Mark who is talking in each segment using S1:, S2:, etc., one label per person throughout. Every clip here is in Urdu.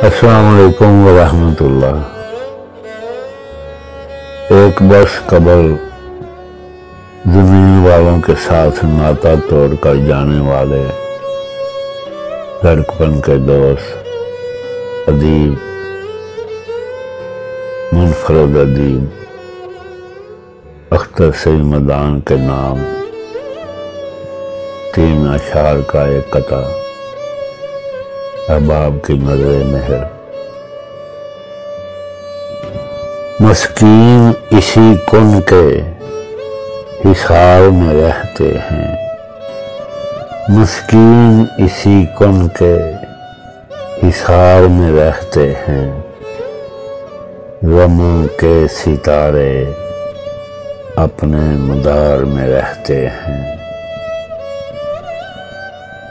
S1: السلام علیکم ورحمۃ اللہ۔ ایک برس قبل زمین والوں کے ساتھ ناطہ توڑ کر جانے والے لڑکپن کے دوست ادیب، منفرد ادیب اختر سیمدان کے نام 3 اشعار کا ایک قطعہ احباب کی نظر مہر۔ مسکین اسی کن کے حصار میں رہتے ہیں، مسکین اسی کن کے حصار میں رہتے ہیں، غموں کے ستارے اپنے مدار میں رہتے ہیں۔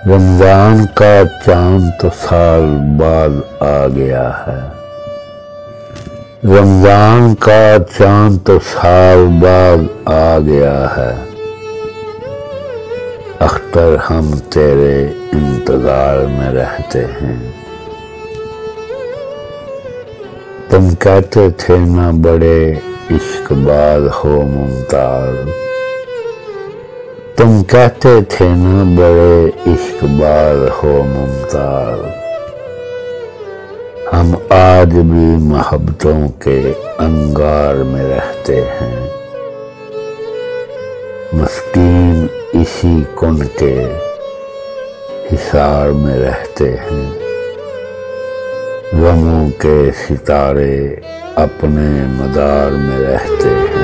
S1: رمضان کا چاند تو سال بعد آ گیا ہے، رمضان کا چاند تو سال بعد آ گیا ہے، اختر ہم تیرے انتظار میں رہتے ہیں۔ تم کہتے تھے نہ بڑے عشق باز ہو ممتاز، تم کہتے تھے نہ بڑے عشق باز ہو ممتاز، ہم آج بھی محبتوں کے انگار میں رہتے ہیں، مسکین اسی کن کے حصار میں رہتے ہیں، غموں کے ستارے اپنے مدار میں رہتے ہیں۔